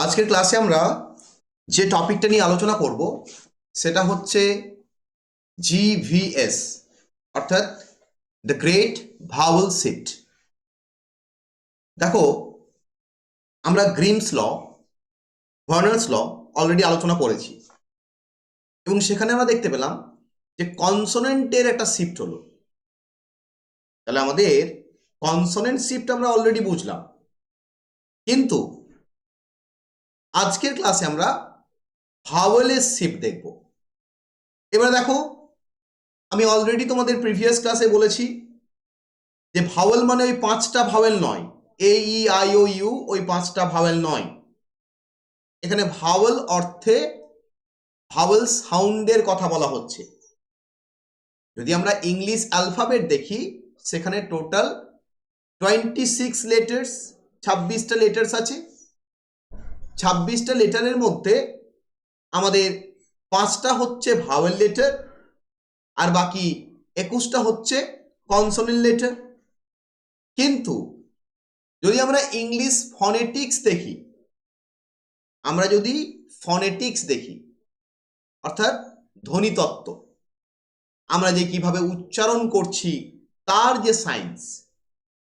আজকের ক্লাসে আমরা যে টপিকটা নিয়ে আলোচনা করব সেটা হচ্ছে জিভিএস, অর্থাৎ দ্য গ্রেট ভাওয়েল শিফট। দেখো, আমরা গ্রিমস ল, ভার্নার্স ল অলরেডি আলোচনা করেছি এবং সেখানে আমরা দেখতে পেলাম যে কনসোনেন্টের একটা শিফট হলো। তাহলে আমাদের কনসোনেন্ট শিফট আমরা অলরেডি বুঝলাম, কিন্তু আজকের ক্লাসে আমরা ভাওয়েলের শিফট দেখব। এবার দেখো, আমি অলরেডি তোমাদের প্রিভিয়াস ক্লাসে বলেছি যে ভাওয়েল মানে ওই পাঁচটা ভাওয়েল নয়, এ ই আই ও ইউ, ওই পাঁচটা ভাওয়েল নয়। এখানে ভাওয়েল অর্থে ভাওয়েল সাউন্ডের কথা বলা হচ্ছে। যদি আমরা ইংলিশ অ্যালফাবেট দেখি, সেখানে টোটাল 26 লেটার্স, 26টা লেটার্স আছে। 26টা লেটারের মধ্যে আমাদের 5টা হচ্ছে ভাওয়েল লেটার, আর বাকি 21টা হচ্ছে কনসোনেন্ট লেটার। কিন্তু যদি আমরা ইংলিশ ফনেটিক্স দেখি, অর্থাৎ ধ্বনিতত্ত্ব, আমরা যে কিভাবে উচ্চারণ করছি তার যে সায়েন্স,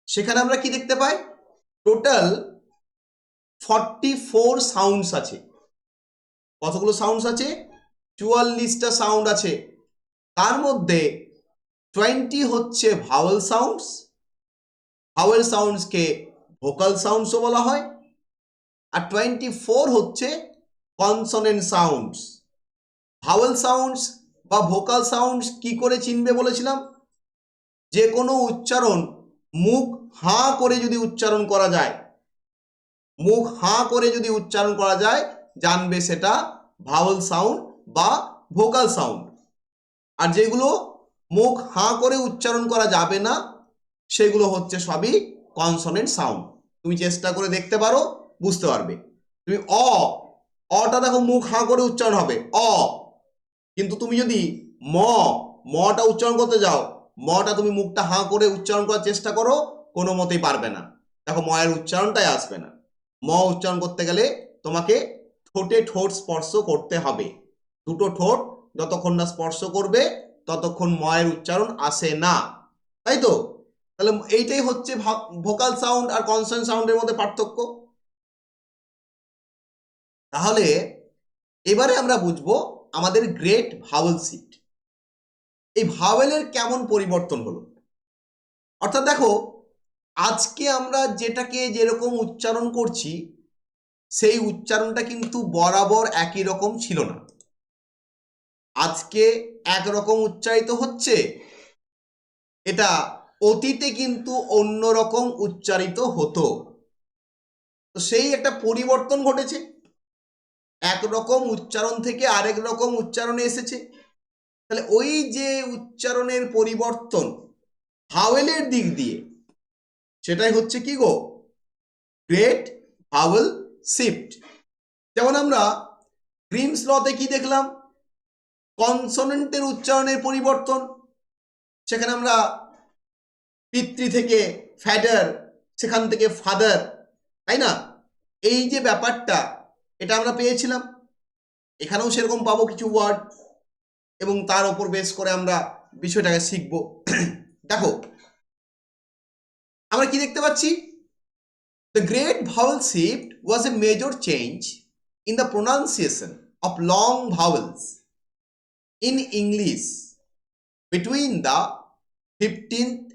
সেখানে আমরা কি দেখতে পাই? টোটাল 44 সাউন্ডস আছে। কতগুলো সাউন্ডস আছে? 44টা সাউন্ড আছে। তার মধ্যে 20 হচ্ছে ভাওয়েল সাউন্ডস। ভাওয়েল সাউন্ডসকে ভোকাল সাউন্ডসও বলা হয়। আর 24 হচ্ছে কনসোনেন্ট সাউন্ডস। ভাওয়েল সাউন্ডস বা ভোকাল সাউন্ডস কি করে চিনবে বলেছিলাম? যে কোনো উচ্চারণ মুখ হাঁ করে যদি উচ্চারণ করা যায়, জানবে সেটা ভাওয়েল সাউন্ড বা ভোকাল সাউন্ড। আর যেগুলো মুখ হাঁ করে উচ্চারণ করা যাবে না, সেগুলো হচ্ছে সবই কনসোনেন্ট সাউন্ড। তুমি চেষ্টা করে দেখতে পারো, বুঝতে পারবে। তুমি অটা দেখো, মুখ হাঁ করে উচ্চারণ হবে অ, কিন্তু তুমি যদি মটা উচ্চারণ করতে যাও, মটা তুমি মুখটা হাঁ করে উচ্চারণ করার চেষ্টা করো, কোনো মতেই পারবে না। দেখো, ময়ের উচ্চারণটাই আসবে না। ম উচ্চারণ করতে গেলে তোমাকে ঠোঁটে ঠোঁট স্পর্শ করতে হবে। দুটো ঠোঁট যতক্ষণ না স্পর্শ করবে ততক্ষণ ময়ের উচ্চারণ আসে না, তাই তো? তাহলে এইটাই হচ্ছে ভোকাল সাউন্ড আর কনসোনেন্ট সাউন্ডের মধ্যে পার্থক্য। তাহলে এবারে আমরা বুঝবো আমাদের গ্রেট ভাওয়েল শিফট। এই ভাওয়েলের কেমন পরিবর্তন হলো, অর্থাৎ দেখো, আজকে আমরা যেটাকে যেরকম উচ্চারণ করছি, সেই উচ্চারণটা কিন্তু বরাবর একই রকম ছিল না। আজকে একরকম উচ্চারিত হচ্ছে, এটা অতীতে কিন্তু অন্যরকম উচ্চারিত হতো। তো সেই একটা পরিবর্তন ঘটেছে, একরকম উচ্চারণ থেকে আরেক রকম উচ্চারণে এসেছে। তাহলে ওই যে উচ্চারণের পরিবর্তন ভাওয়েলের দিক দিয়ে, সেটাই হচ্ছে কি গো? Great vowel shift. যেমন আমরা গ্রিমস লতে কি দেখলাম? কনসোনেন্টের উচ্চারণের পরিবর্তন। সেখানে আমরা পিতৃ থেকে ফ্যাদার, সেখান থেকে ফাদার, তাই না? এই যে ব্যাপারটা, এটা আমরা পেয়েছিলাম। এখানেও সেরকম পাবো কিছু ওয়ার্ড, এবং তার উপর বেস করে আমরা বিষয়টাকে শিখব। দেখো, আমরা কি দেখতে পাচ্ছি? The great vowel shift was a major change in the pronunciation of long vowels in English between the 15th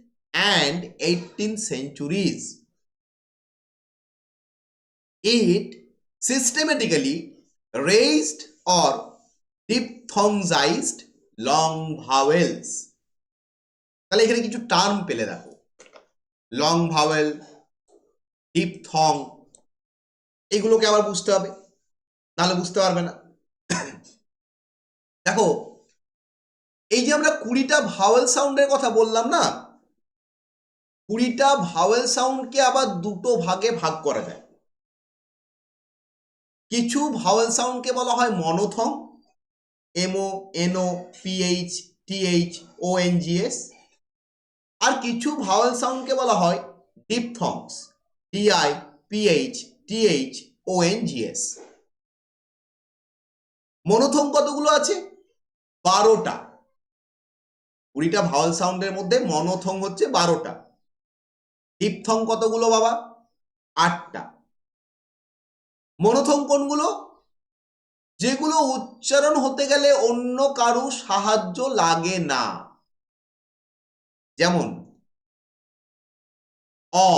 and 18th centuries. It systematically raised or diphthongized long vowels. তাহলে এখানে কিছু টার্ম পেলে দেখো, লং ভাওয়েল, ডিপথং, এগুলোকে আবার বুঝতে হবে, নাহলে বুঝতে পারবে না। দেখো, এই যে আমরা 20টা ভাওয়েল সাউন্ডের কথা বললাম না, 20টা ভাওয়েল সাউন্ডকে আবার দুটো ভাগে ভাগ করা যায়। কিছু ভাওয়েল সাউন্ডকে বলা হয় মনোথং, এমও, এনও, পিএইচ, টিএইচ, ওএনজিএস। আর কিছু ভাওয়েল সাউন্ডকে বলা হয় ডিপথংস, ডিআই, পিএইচ, টিএইচ, ONGS। মনোথং কতগুলো আছে? 12টা। 20টা ভাওয়াল সাউন্ডের মধ্যে মনোথং হচ্ছে 12টা। ডিপথং কতগুলো বাবা? 8টা। মনোথং কোনগুলো? যেগুলো উচ্চারণ হতে গেলে অন্য কারো সাহায্য লাগে না। যেমন অ,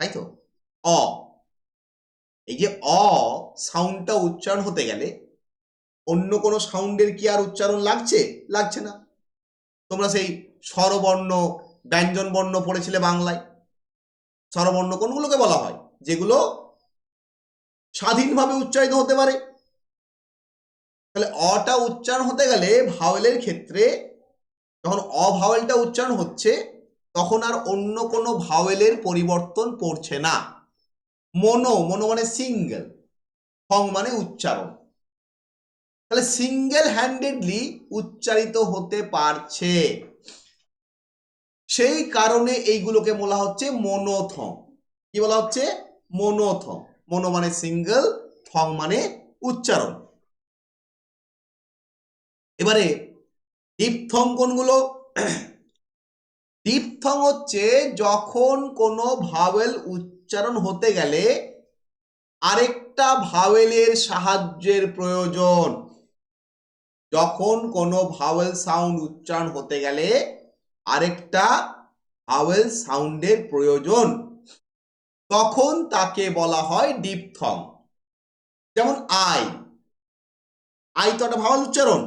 তাই তো, অ। এই যে অ সাউন্ডটা উচ্চারণ হতে গেলে অন্য কোনো সাউন্ডের কি আর উচ্চারণ লাগছে? লাগছে না। তোমরা সেই স্বরবর্ণ, ব্যঞ্জন বর্ণ পড়েছিলে বাংলায়। স্বরবর্ণ কোনগুলোকে বলা হয়? যেগুলো স্বাধীনভাবে উচ্চারিত হতে পারে। তাহলে অটা উচ্চারণ হতে গেলে ভাওয়েলের ক্ষেত্রে যখন অভাওয়েলটা উচ্চারণ হচ্ছে তখন আর অন্য কোনো ভাওয়েলের পরিবর্তন পড়ছে না। মনো, মনো মানে সিঙ্গেল, থং মানে উচ্চারণ। তাহলে সিঙ্গেল হ্যান্ডেডলি উচ্চারিত হতে পারছে, সেই কারণে এইগুলোকে বলা হচ্ছে মনোথং। কি বলা হচ্ছে? মনোথং। মনো মানে সিঙ্গেল, থং মানে উচ্চারণ। এবারে ডিপথং কোনগুলো? ডিপথং হচ্ছে যখন কোনো ভাওয়েল উচ্চারণ হতে গেলে আরেকটা ভাওয়েলের সাহায্যের প্রয়োজন। যখন কোনো ভাওয়েল সাউন্ড উচ্চারণ হতে গেলে আরেকটা ভাওয়েল সাউন্ডের প্রয়োজন, তখন তাকে বলা হয় ডিপথং। যেমন আই, আই তো একটা ভাওয়েল উচ্চারণ।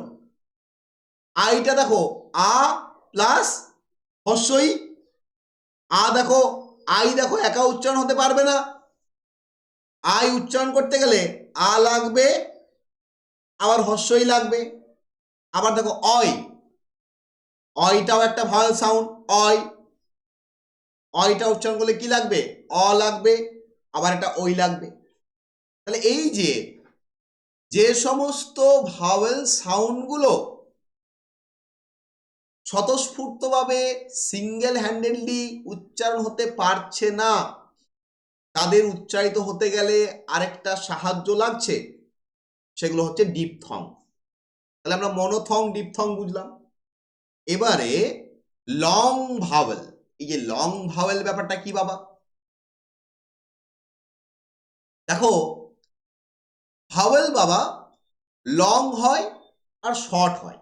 আইটা দেখো আ প্লাস হস্যই। আ দেখো, আই দেখো একা উচ্চারণ হতে পারবে না। আই উচ্চারণ করতে গেলে আ লাগবে, আবার হস্যই লাগবে। আবার দেখো অয়, অয়টাও একটা ভাওয়েল সাউন্ড, অয়। অয়টা উচ্চারণ করলে কি লাগবে? অ লাগবে, আবার একটা ওই লাগবে। তাহলে এই যে যে সমস্ত ভাওয়েল সাউন্ডগুলো স্বতঃস্ফূর্তভাবে সিঙ্গেল হ্যান্ডেডলি উচ্চারণ হতে পারছে না, তাদের উচ্চারিত হতে গেলে আরেকটা সাহায্য লাগছে, সেগুলো হচ্ছে ডিপথং। তাহলে আমরা মনোথং, ডিপথং বুঝলাম। এবারে লং ভাওয়েল। এই যে লং ভাওয়েল ব্যাপারটা কি বাবা? দেখো ভাওয়েল বাবা লং হয় আর শর্ট হয়।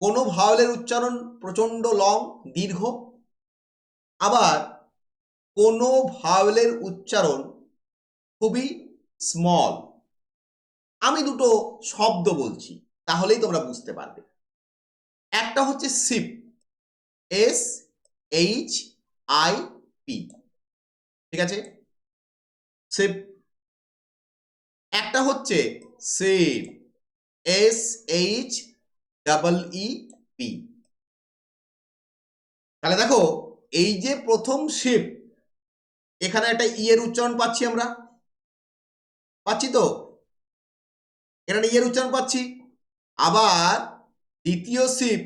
কোনো ভাওয়েলের উচ্চারণ প্রচন্ড লং, দীর্ঘ, আবার কোনো ভাওয়েলের উচ্চারণ খুবই স্মল। আমি দুটো শব্দ বলছি, তাহলেই তোমরা বুঝতে পারবে। একটা হচ্ছে সিপ, SHIP, ঠিক আছে, সিপ। একটা হচ্ছে সিপ, SHEEP। তাহলে দেখো এই যে প্রথম শিপ, এখানে একটা ই এর উচ্চারণ পাচ্ছি আমরা, পাচ্ছি তো? এখানে ই এর উচ্চারণ পাচ্ছি। আবার দ্বিতীয় শিপ,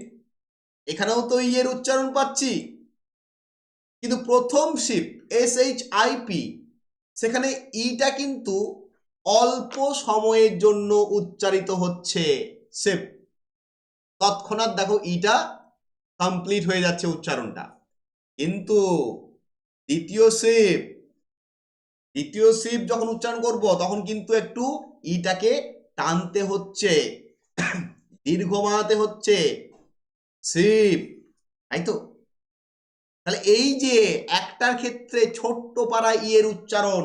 এখানেও তো ই এর উচ্চারণ পাচ্ছি। কিন্তু প্রথম শিপ SHIP, সেখানে ইটা কিন্তু অল্প সময়ের জন্য উচ্চারিত হচ্ছে। শিপ তৎক্ষণাৎ দেখো ইটা কমপ্লিট হয়ে যাচ্ছে উচ্চারণটা। কিন্তু দ্বিতীয় শিপ যখন উচ্চারণ করব তখন কিন্তু একটু ইটাকে টানতে হচ্ছে, দীর্ঘ বানাতে হচ্ছে, শিপ, তাই তো? তাহলে এই যে একটার ক্ষেত্রে ছোট্ট পারা ই এর উচ্চারণ,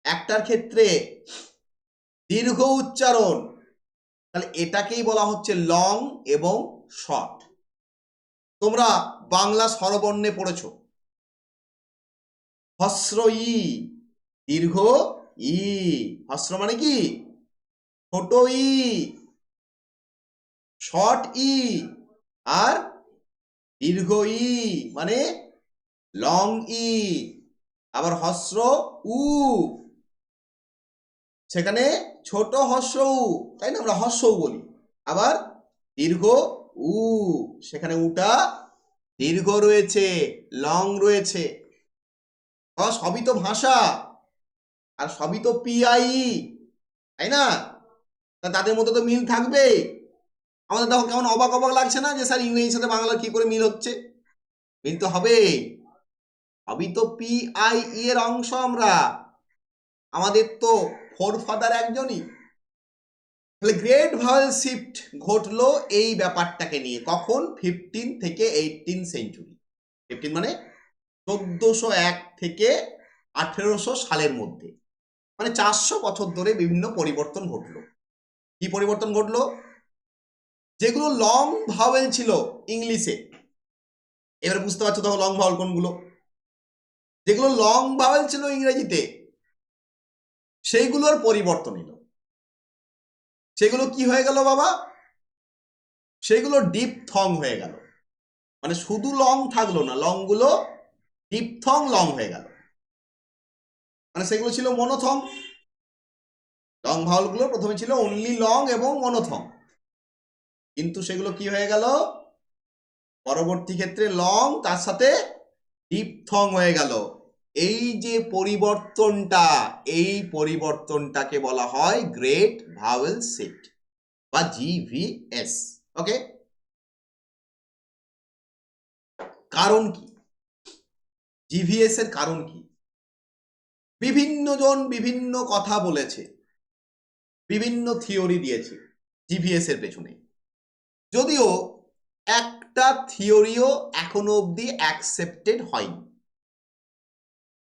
একটার ক্ষেত্রে দীর্ঘ উচ্চারণ, তাহলে এটাকেই বলা হচ্ছে লং এবং শর্ট। তোমরা বাংলা স্বরবর্ণে পড়েছ হস্র ই, দীর্ঘ ই। হস্র মানে কি? ছোট ই, শর্ট ই। আর দীর্ঘ ই মানে লং ই। আবার হস্র উ, সেখানে ছোট হস্র উ, তাই না, আমরা হস্র উ বলি। আবার দীর্ঘ উ, সেখানে উটা দীর্ঘ রয়েছে, লং রয়েছে। সবই তো ভাষা, আর সবই তো পিআই, তাই না? তাদের মধ্যে তো মিল থাকবে। আমাদের দেখো কেমন অবাক অবাক লাগছে না যে স্যার ইংরেজির সাথে বাংলার কি করে মিল হচ্ছে? মিল তো হবে, সবই তো পিআই এর অংশ আমরা, আমাদের তো ফোরফাদার একজনই। তাহলে গ্রেট ভাওয়েল শিফট ঘটলো এই ব্যাপারটাকে নিয়ে, কখন? 15 থেকে 18 সেঞ্চুরি। 15 মানে 1401 থেকে 1800 সালের মধ্যে, মানে 400 বছর ধরে বিভিন্ন পরিবর্তন ঘটলো। কি পরিবর্তন ঘটলো? যেগুলো লং ভাওয়েল ছিল ইংলিশে, এবার বুঝতে পারছো তখন লং ভাওয়েল কোনগুলো? যেগুলো লং ভাওয়েল ছিল ইংরেজিতে, সেইগুলোর পরিবর্তন এলো। সেগুলো কি হয়ে গেল বাবা? সেগুলো ডিপথং হয়ে গেল, মানে শুধু লং থাকলো না, লং গুলো ডিপথং লং হয়ে গেল। মানে সেগুলো ছিল মনোথং, লং ভাওয়েল গুলো প্রথমে ছিল অনলি লং এবং মনোথং, কিন্তু সেগুলো কি হয়ে গেল? পরবর্তী ক্ষেত্রে লং তার সাথে ডিপথং হয়ে গেল। এই যে পরিবর্তনটা, এই পরিবর্তনটাকে বলা হয় গ্রেট ভাওয়েল শিফট বা জিভিএস। ওকে, কারণ কি? জিভিএস এর কারণ কি? বিভিন্ন জন বিভিন্ন কথা বলেছে, বিভিন্ন থিওরি দিয়েছে জিভিএস এর পেছনে, যদিও একটা থিওরিও এখনো অবধি অ্যাকসেপ্টেড হয়নি।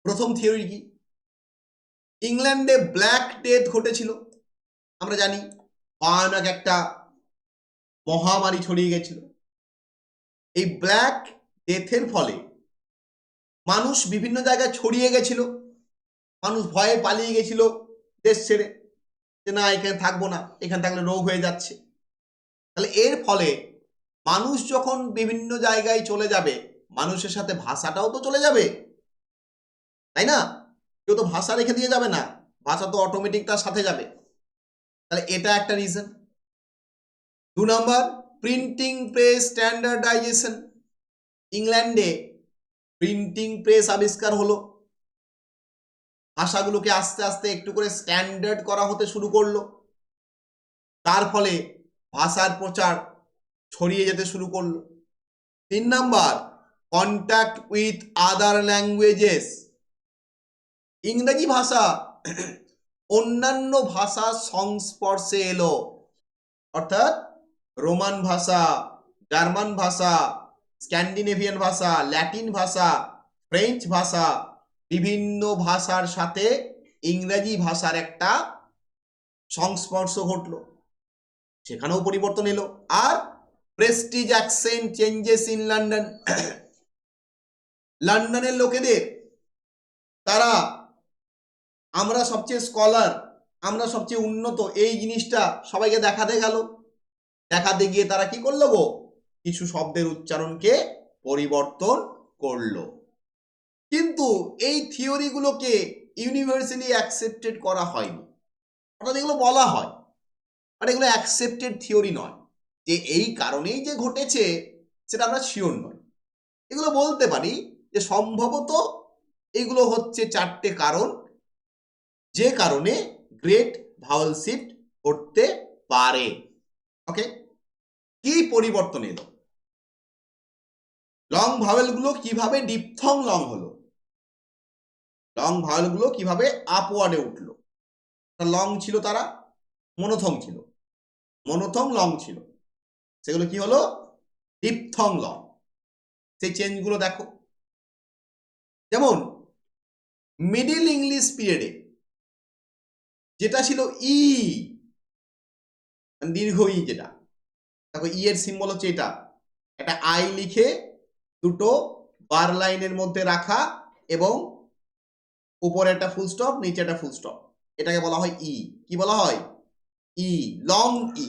প্রথম থিওরি কি? ইংল্যান্ডে ব্ল্যাক ডেথ ঘটেছিল, আমরা জানি ভয়ানক একটা মহামারী ছড়িয়ে গেছিল। এই ব্ল্যাক ডেথের ফলে মানুষ বিভিন্ন জায়গায় ছড়িয়ে গেছিল, মানুষ ভয়ে পালিয়ে গেছিল দেশ ছেড়ে, যে না এখানে থাকবো না, এখানে থাকলে রোগ হয়ে যাচ্ছে। তাহলে এর ফলে মানুষ যখন বিভিন্ন জায়গায় চলে যাবে, মানুষের সাথে ভাষাটাও তো চলে যাবে, তাই না? কেউ তো ভাষা রেখে দিয়ে যাবে না, ভাষা তো অটোমেটিক তার সাথে যাবে। তাহলে এটা একটা reason. 2 number, printing press standardisation. ইংল্যান্ডে প্রিন্টিং প্রেস আবিষ্কার হলো, ভাষাগুলোকে আস্তে আস্তে একটু করে স্ট্যান্ডার্ড করা হতে শুরু করলো, তার ফলে ভাষার প্রচার ছড়িয়ে যেতে শুরু করলো। 3 number, contact with other languages. ইংরেজি ভাষা অন্যান্য ভাষার সংস্পর্শে এলো, অর্থাৎ রোমান ভাষা, জার্মান ভাষা, স্ক্যান্ডিনেভিয়ান ভাষা, ল্যাটিন ভাষা, ফ্রেঞ্চ ভাষা, বিভিন্ন ভাষার সাথে ইংরেজি ভাষার একটা সংস্পর্শ ঘটলো, সেখানেও পরিবর্তন এলো। আর prestige accent changes in London. লন্ডনের লোকেদের, তারা আমরা সবচেয়ে স্কলার, আমরা সবচেয়ে উন্নত, এই জিনিসটা সবাইকে দেখাতে গেল। দেখাতে গিয়ে তারা কি করলো গো? কিছু শব্দের উচ্চারণকে পরিবর্তন করলো। কিন্তু এই থিওরিগুলোকে ইউনিভার্সালি অ্যাকসেপ্টেড করা হয়নি, অর্থাৎ এগুলো বলা হয়, আর এগুলো অ্যাকসেপ্টেড থিওরি নয়, যে এই কারণেই যে ঘটেছে সেটা আমরা শিওর নই। এগুলো বলতে পারি যে সম্ভবত এগুলো হচ্ছে 4টে কারণ, যে কারণে গ্রেট ভাওয়েল শিফট করতে পারে। ওকে, কি পরিবর্তন এলো? লং ভাওয়েল গুলো কিভাবে ডিপথং লং হলো, লং ভাওয়েল গুলো কিভাবে আপওয়ার্ডে উঠলো? লং ছিল তারা মনোথং ছিল, মনোথং লং ছিল, সেগুলো কি হলো? Diphthong long. সেই চেঞ্জ গুলো দেখো, যেমন মিডিল ইংলিশ পিরিয়ডে যেটা ছিল ই, দীর্ঘ ই, যেটা দেখো ই এর সিম্বল হচ্ছে এটা, একটা আই লিখে দুটো বার লাইনের মধ্যে রাখা এবং উপরে একটা ফুল স্টপ, নিচে একটা ফুল স্টপ, এটাকে বলা হয় ই। কি বলা হয়? ই, লং ই,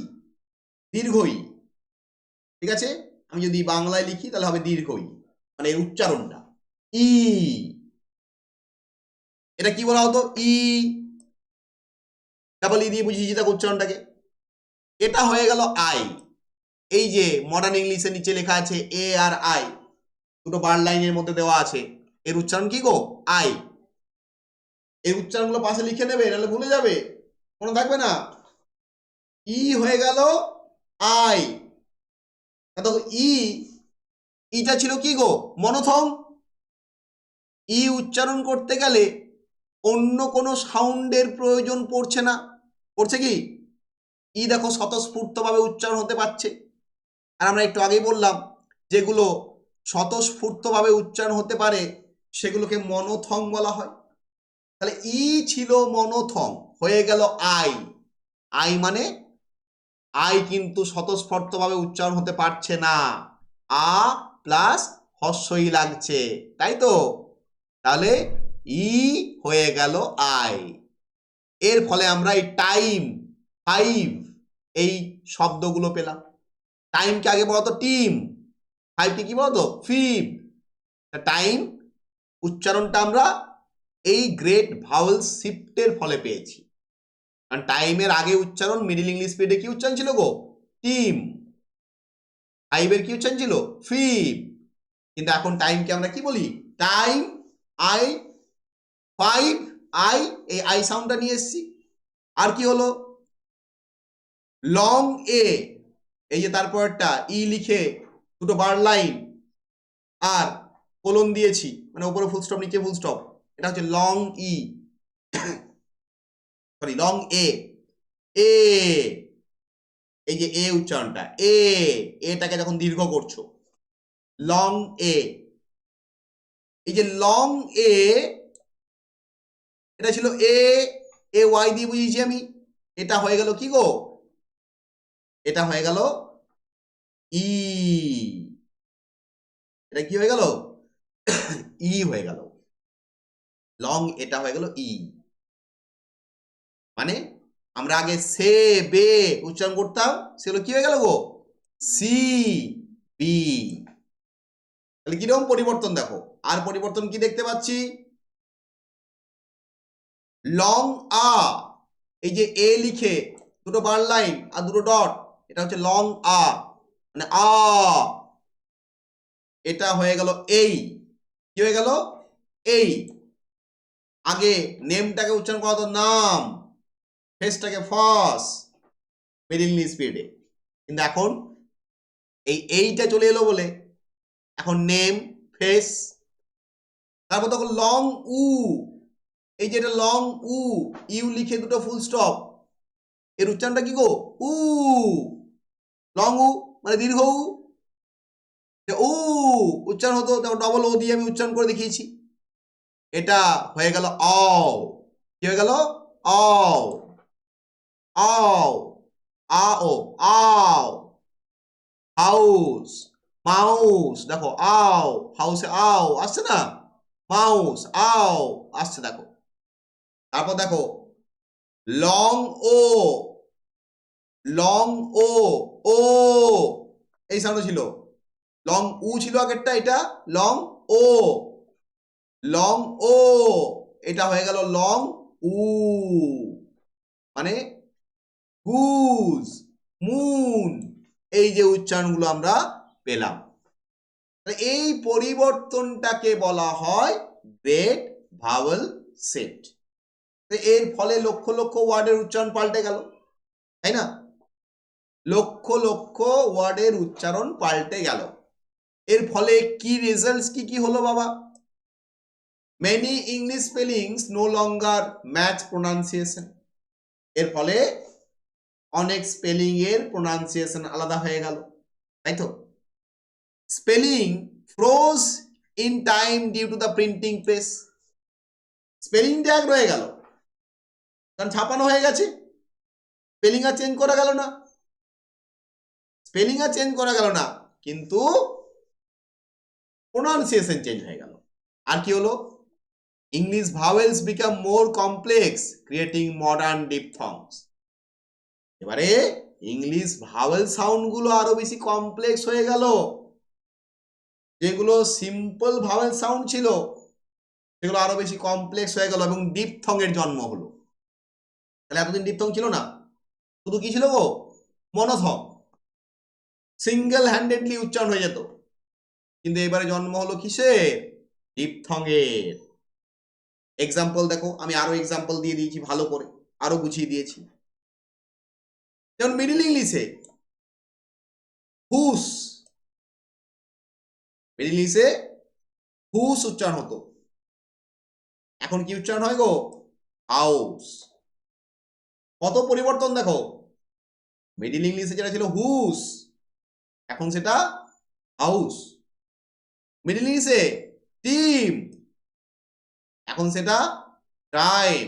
দীর্ঘ ই। ঠিক আছে, আমি যদি বাংলায় লিখি তাহলে হবে দীর্ঘ ই, মানে এর উচ্চারণটা ই। এটা কি বলা হতো? ই, ডাবল ই দিয়ে বুঝিয়েছি তাকে উচ্চারণটাকে। এটা হয়ে গেল আই। এই যে মডার্ন ইংলিশের নিচে লেখা আছে এ আর আই, দুটো বার লাইনের মধ্যে দেওয়া আছে, এর উচ্চারণ কি গো? আই। এই উচ্চারণগুলো পাশে লিখে নেবে, নাহলে ভুলে যাবে, মনে থাকবে না। ই হয়ে গেল আই। দেখো ইটা ছিল কি গো, মনোথং। ই উচ্চারণ করতে গেলে অন্য কোনো সাউন্ডের প্রয়োজন পড়ছে না, পড়ছে কি? ই দেখো স্বতঃস্ফূর্তভাবে উচ্চারণ হতে পারছে। আর আমরা একটু আগেই বললাম যেগুলো স্বতঃস্ফূর্তভাবে উচ্চারণ হতে পারে সেগুলোকে মনোথং বলা হয়। তাহলে ই ছিল মনোথং, হয়ে গেল আই। আই মানে আই কিন্তু স্বতঃস্ফূর্তভাবে উচ্চারণ হতে পারছে না, আ প্লাস হর্ষই লাগছে, তাই তো? তাহলে ই হয়ে গেল আই। এর ফলে আমরা এই টাইম, ফাইভ এই শব্দগুলো পেলাম। টাইমকে আগে বলতো টিম, ফাইভকে কি বলতো ফিভ। টাইম উচ্চারণটা আমরা এই গ্রেট ভাওয়েল শিফটের ফলে পেয়েছি। কারণ টাইমের আগে উচ্চারণ মিডল ইংলিশ পিরিয়ডে কি উচ্চারণ ছিল গো, টিম। ফাইভের কি উচ্চারণ ছিল, ফিভ। কিন্তু এখন টাইমকে আমরা কি বলি, টাইম। আই, ফাইভ, আই, এই আই সাউন্ডটা নিয়ে এসছি। আর কি হলো, লং এ, এই যে তারপরটা ই লিখে দুটো বার লাইন আর কোলন দিয়েছি, মানে উপরে ফুল স্টপ নিচে ফুল স্টপ, এটা হচ্ছে লং ই, সরি লং এ। এ, এই যে এ উচ্চারণটা, এটাকে যখন দীর্ঘ করছো, লং এ। এই যে লং এ, এটা ছিল এ, এ ওয়াই দিয়ে বুঝিয়েছি আমি। এটা হয়ে গেল কি গো, এটা হয়ে গেল ই। এটা কি হয়ে গেল, ই হয়ে গেল। লং এটা হয়ে গেল ই। মানে আমরা আগে সে বে উচ্চারণ করতাম, সেগুলো কি হয়ে গেল গো, সি বি। তাহলে কিরকম পরিবর্তন দেখো। আর পরিবর্তন কি দেখতে পাচ্ছি, লং আ, এই যে এ লিখে দুটো বার লাইন আর দুটো ডট, এটা হচ্ছে লং আ, মানে আ। এটা হয়ে গেল এই, কি হয়ে গেল এই। আগে নেমটাকে উচ্চারণ করা হতো নাম, ফেসটাকে ফস, মিডল ইংলিশ পিরিয়ডে। কিন্তু এখন এইটা চলে এলো বলে এখন নেম, ফেস। তারপর তখন লং উ, এই যে এটা লং উ, ইউ লিখে দুটো ফুল স্টপ, এর উচ্চারণটা কি গো, উ। লং উ মানে দীর্ঘ উ, উ উচ্চারণ হতো, তখন ডবল ও দিয়ে আমি উচ্চারণ করে দেখিয়েছি। এটা হয়ে গেল অ, কি হয়ে গেল অ, আও, আও, আও। হাউস, মাউস, দেখো আও, হাউসে আও আসছে না, মাউস আও আসছে দেখো। তারপর দেখো লং ও, লং ও, ও এই সাউন্ড ছিল। লং উ ছিল আগেরটা, এটা লং ও, লং ও, এটা হয়ে গেল লং উ। মানে গুজ, মুন, এই যে উচ্চারণগুলো আমরা পেলাম, এই পরিবর্তনটাকে বলা হয় গ্রেট ভাওয়েল শিফট। এর ফলে লক্ষ লক্ষ ওয়ার্ডের উচ্চারণ পাল্টে গেল, তাই না? লক্ষ লক্ষ ওয়ার্ডের উচ্চারণ পাল্টে গেল। এর ফলে কি রেজাল্টস কি কি হলো বাবা, many English spellings no longer match pronunciation. এর ফলে অনেক স্পেলিং এর প্রোনাউন্সিয়েশন আলাদা হয়ে গেল, তাই তো? Spelling froze in time due to the printing press. স্পেলিংটা এক রয়ে গেল, কারণ ছাপানো হয়ে গেছে, স্পেলিং আর চেঞ্জ করা গেল না, স্পেলিং আর চেঞ্জ করা গেল না, কিন্তু প্রোনাউন্সিয়েশন চেঞ্জ হয়ে গেল। আর কি হলো, English vowels become more complex creating modern diphthongs. এবারে ইংলিশ ভাওয়েল সাউন্ড গুলো আরো বেশি কমপ্লেক্স হয়ে গেল। যেগুলো সিম্পল ভাওয়েল সাউন্ড ছিল সেগুলো আরো বেশি কমপ্লেক্স হয়ে গেল এবং ডিপথং এর জন্ম হলো। তাহলে এতদিন ডিপথং ছিল না, শুধু কি ছিল গো, মনোথং, সিঙ্গেল হ্যান্ডেডলি উচ্চারণ হয়ে যেত। কিন্তু এবারে জন্ম হলো কিসের, ডিপথং এর। এক্সাম্পল দেখো, আমি আরো এক্সাম্পল দিয়ে দিয়েছি, ভালো করে আরো বুঝিয়ে দিয়েছি। যেমন মিডল ইংলিশে হুস, মিডল ইংলিশে হুস উচ্চারণ হতো, এখন কি উচ্চারণ হয় গো? হাউস। কত পরিবর্তন দেখো, মিডল ইংলিশে যেটা ছিল হুস, এখন সেটা হাউস। মিডল ইংলিশে টিম, এখন সেটা টাইম।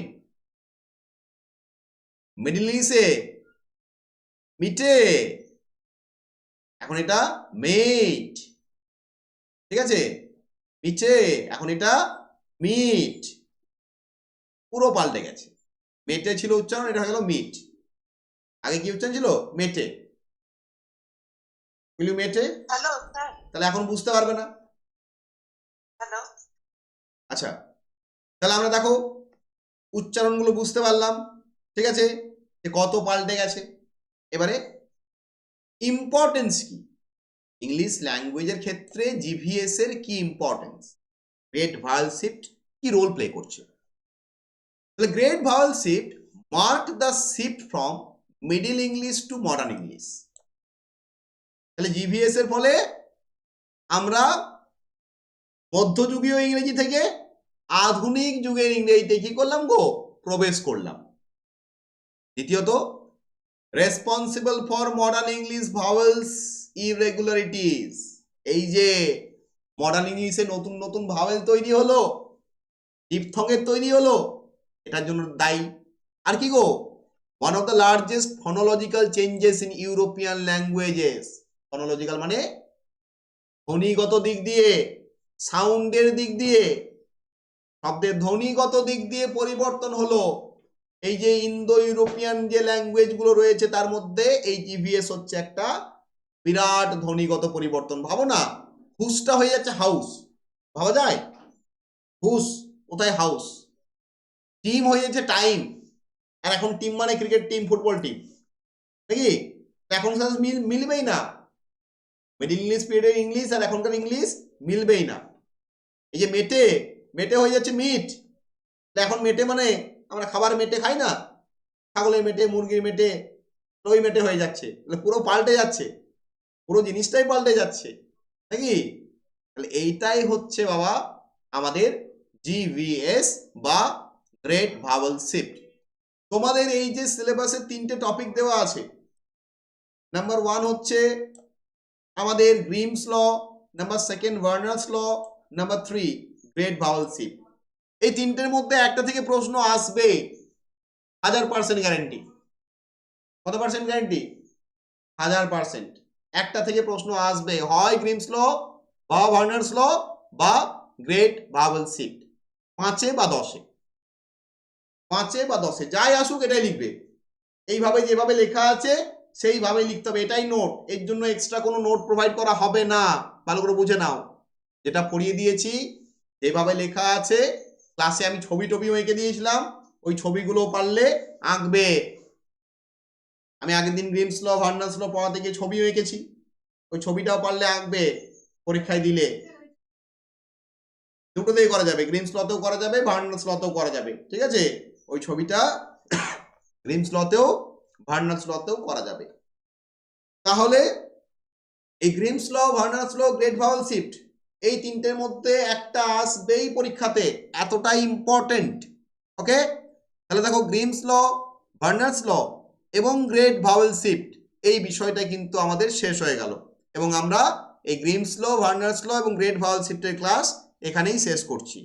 মিডল ইংলিশে মিটে, এখন এটা মেট। ঠিক আছে, মিটে এখন এটা মিট, পুরো পাল্টে গেছে। মেটে ছিল উচ্চারণ, এটা হয়ে গেল মিট। আগে কি উচ্চারণ ছিল? মেটে। বুঝলি মেটে? Hello sir. তাহলে এখন বুঝতে পারবে না। হ্যালো। আচ্ছা, তাহলে আমরা দেখো উচ্চারণগুলো বুঝতে পারলাম, ঠিক আছে, যে কত পাল্টে গেছে। এবারে ইম্পর্টেন্স কি, ইংলিশ ল্যাঙ্গুয়েজের ক্ষেত্রে জিভিএস এর কি ইম্পর্টেন্স, গ্রেট ভাওয়েল শিফট কি রোল প্লে করছে। তাহলে great vowel shift mark the shift from middle English to modern English. তাহলে জিভিএস এর ফলে আমরা মধ্যযুগীয় ইংরেজি থেকে আধুনিক যুগের ইংরেজিতে কি করলাম গো? প্রবেশ করলাম। দ্বিতীয়ত, responsible for modern English vowels irregularities, এই যে মডার্ন ইংলিশে নতুন নতুন ভাওয়েল তৈরি হলো, ডিপথঙের তৈরি হলো, এটার জন্য দায়ী। আর কি গো? One of the largest phonological changes in European languages. Phonological মানে ধ্বনিগত দিক দিয়ে, সাউন্ডের দিক দিয়ে, শব্দের ধ্বনিগত দিক দিয়ে পরিবর্তন হলো। এই যে ইন্দো ইউরোপিয়ান যে ল্যাঙ্গুয়েজ গুলো রয়েছে তার মধ্যে এই জিভিএস হচ্ছে একটা বিরাট ধ্বনিগত পরিবর্তন। ভাবো না, হুসটা হয়ে যাচ্ছে হাউস, ভাবা যায়? হুস কোথায় হাউস, টিম হয়ে যাচ্ছে টাইম, আর এখন টিম মানে ক্রিকেট টিম, ফুটবল টিম, নাকি? এখন মিলবেই না, মিডল ইংলিশ পিরিয়ডের ইংলিশ আর এখনকার ইংলিশ মিলবেই না। এই যে মেটে, মেটে হয়ে যাচ্ছে মিট, এখন মেটে মানে আমরা খাবার মেটে খাই না, ছাগলের মেটে, মুরগির মেটে, ওই মেটে হয়ে যাচ্ছে। পুরো পাল্টে যাচ্ছে, পুরো জিনিসটাই পাল্টে যাচ্ছে, নাকি? তাহলে এইটাই হচ্ছে বাবা আমাদের জিভিএস বা গ্রেট ভাওয়েল শিফট। তোমাদের এই যে সিলেবাসে 3টে টপিক দেওয়া আছে, নাম্বার 1 হচ্ছে আমাদের গ্রিমস ল, নাম্বার 2 ভার্নার্স ল, নাম্বার 3 গ্রেট ভাওয়েল শিফট। এই 3টের মধ্যে একটা থেকে প্রশ্ন আসবে, 1000% গ্যারান্টি। কত পার্সেন্ট গ্যারান্টি? 1000%। একটা থেকে প্রশ্ন আসবে, হয় গ্রিমস ল বা ভার্নার্স ল বা গ্রেট ভাওয়েল শিফট, 5-এ বা 10-এ, 5-এ বা 10-এ যাই আসুক এটাই লিখবে। এইভাবে যেভাবে লেখা আছে সেইভাবে লিখতে হবে, এটাই নোট। এর জন্য এক্সট্রা কোনো নোট প্রোভাইড করা হবে না, ভালো করে বুঝে নাও। যেটা পড়িয়ে দিয়েছি, যেভাবে লেখা আছে, ক্লাসে আমি ছবি টবিও এঁকে দিয়েছিলাম, ওই ছবিগুলো পারলে আঁকবে। আমি আগের দিন গ্রিমস ল ভার্নার্স ল পড়াতে গিয়ে ছবিও এঁকেছি, ওই ছবিটাও পারলে আঁকবে, পরীক্ষায় দিলে দুটোতেই করা যাবে, গ্রিমস লতেও করা যাবে, ভার্নার্স লতেও করা যাবে, ঠিক আছে? ওই ছবিটা গ্রিমস লতেও ভার্নার্স লতেও করা যাবে। তাহলে এই গ্রিমস ল, ভার্নার্স ল, গ্রেট ভাওয়েল শিফট, এই 3টের মধ্যে একটা আসবেই পরীক্ষাতে, এতটাই ইম্পর্টেন্ট। ওকে, তাহলে দেখো গ্রিমস ল, ভার্নার্স ল এবং গ্রেট ভাওয়েল শিফট, এই বিষয়টা কিন্তু আমাদের শেষ হয়ে গেল, এবং আমরা এই গ্রিমস ল, ভার্নার্স ল এবং গ্রেট ভাওয়েল শিফটের ক্লাস এখানেই শেষ করছি।